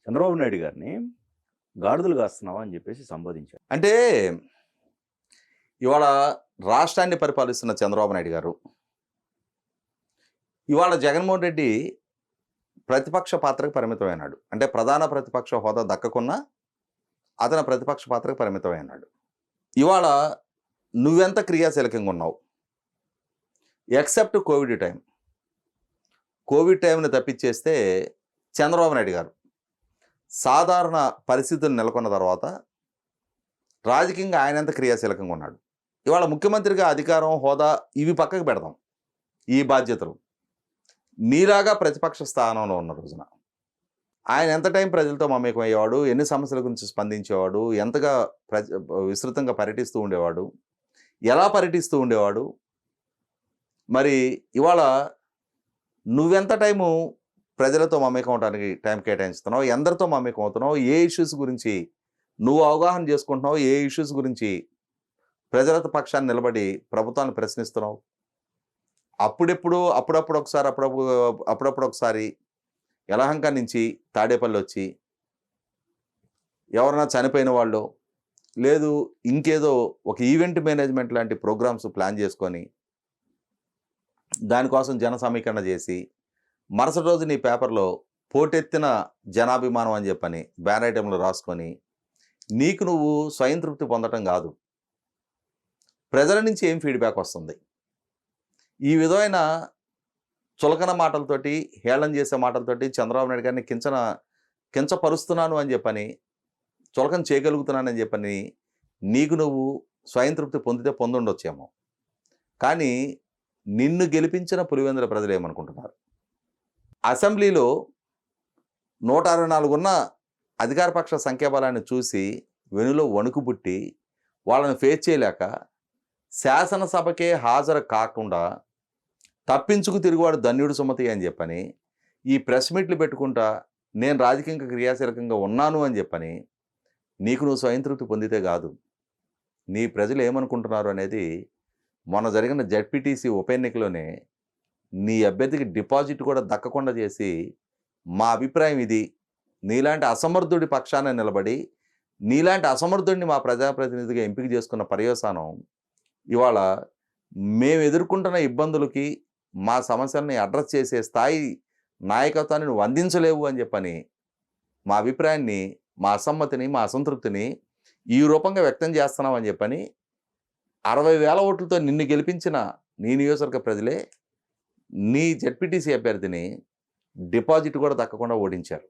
చంద్రబాబు నాయుడు గారిని గాడిదలు కాస్తున్నావా అని చెప్పేసి సంబోధించారు. అంటే ఇవాళ రాష్ట్రాన్ని పరిపాలిస్తున్న చంద్రబాబు నాయుడు గారు, ఇవాళ జగన్మోహన్ రెడ్డి ప్రతిపక్ష పాత్రకు పరిమితమైనాడు. అంటే ప్రధాన ప్రతిపక్ష హోదా దక్కకున్నా అతను ప్రతిపక్ష పాత్రకు పరిమితమైనాడు. ఇవాళ నువ్వెంత క్రియాశీలకంగా ఉన్నావు, ఎక్సెప్ట్ కోవిడ్ టైంని తప్పించేస్తే చంద్రబాబు నాయుడు గారు సాధారణ పరిస్థితులు నెలకొన్న తర్వాత రాజకీయంగా ఆయన ఎంత క్రియాశీలకంగా ఉన్నాడు. ఇవాళ ముఖ్యమంత్రిగా అధికారం, హోదా ఇవి పక్కకు పెడదాం, ఈ బాధ్యతలు నీలాగా ప్రతిపక్ష స్థానంలో ఉన్న రోజున ఆయన ఎంత టైం ప్రజలతో మమేకం అయ్యేవాడు, ఎన్ని సమస్యల గురించి స్పందించేవాడు, ఎంతగా విస్తృతంగా పర్యటిస్తూ ఉండేవాడు, ఎలా పర్యటిస్తూ ఉండేవాడు. మరి ఇవాళ నువ్వెంత టైము ప్రజలతో మమేకం అవడానికి టైం కేటాయించుతున్నావు, ఎందరితో మమేకం అవుతున్నావు, ఏ ఇష్యూస్ గురించి నువ్వు అవగాహన చేసుకుంటున్నావు, ఏ ఇష్యూస్ గురించి ప్రజల పక్షాన్ని నిలబడి ప్రభుత్వాన్ని ప్రశ్నిస్తున్నావు. అప్పుడప్పుడు ఒకసారి యలహంక నుంచి తాడేపల్లి వచ్చి ఎవరైనా చనిపోయిన వాళ్ళు, లేదు ఇంకేదో ఒక ఈవెంట్ మేనేజ్మెంట్ లాంటి ప్రోగ్రామ్స్ ప్లాన్ చేసుకొని దానికోసం జన సమీకరణ చేసి మరుసటి రోజు నీ పేపర్లో పోటెత్తిన జనాభిమానం అని చెప్పని బ్యాన్ ఐటెంలు రాసుకొని నీకు నువ్వు స్వయం తృప్తి పొందటం కాదు, ప్రజల నుంచి ఏం ఫీడ్బ్యాక్ వస్తుంది. ఈ విధమైన చులకన మాటలతోటి, హేళన చేసే మాటలతోటి చంద్రబాబు నాయుడు గారిని కించపరుస్తున్నాను అని చెప్పని, చులకన చేయగలుగుతున్నానని చెప్పని నీకు నువ్వు స్వయం తృప్తి పొందుండొచ్చేమో. కానీ నిన్ను గెలిపించిన పులివెందుల ప్రజలు ఏమనుకుంటున్నారు? అసెంబ్లీలో 164 ఉన్న అధికారపక్ష సంఖ్యాబలాన్ని చూసి వెనులో వణుకు పుట్టి వాళ్ళని ఫేస్ చేయలేక శాసనసభకే హాజరు కాకుండా తప్పించుకు తిరుగువాడు ధన్యుడు సుమతి అని చెప్పని ఈ ప్రెస్ మీట్లు పెట్టుకుంటా నేను రాజకీయంగా క్రియాశీలకంగా ఉన్నాను అని చెప్పని నీకు నువ్వు స్వయం తృప్తి పొందితే కాదు, నీ ప్రజలు ఏమనుకుంటున్నారు అనేది మొన్న జరిగిన జెడ్పీటీసీ ఉప ఎన్నికలోనే నీ అభ్యర్థికి డిపాజిట్ కూడా దక్కకుండా చేసి, మా అభిప్రాయం ఇది, నీలాంటి అసమర్థుడి పక్షాన నిలబడి నీలాంటి అసమర్థుడిని మా ప్రజాప్రతినిధిగా ఎంపిక చేసుకున్న పర్యవసానం ఇవాళ మేము ఎదుర్కొంటున్న ఇబ్బందులకి మా సమస్యల్ని అడ్రస్ చేసే స్థాయి నాయకత్వాన్ని నువ్వు అందించలేవు అని చెప్పని మా అభిప్రాయాన్ని, మా అసమ్మతిని, మా అసంతృప్తిని ఈ రూపంగా వ్యక్తం చేస్తున్నాం అని చెప్పని 60,000 ఓట్లతో నిన్ను గెలిపించిన నీ నియోజకవర్గ ప్రజలే నీ జెడ్పీటీసీ అభ్యర్థిని డిపాజిట్ కూడా దక్కకుండా ఓడించారు.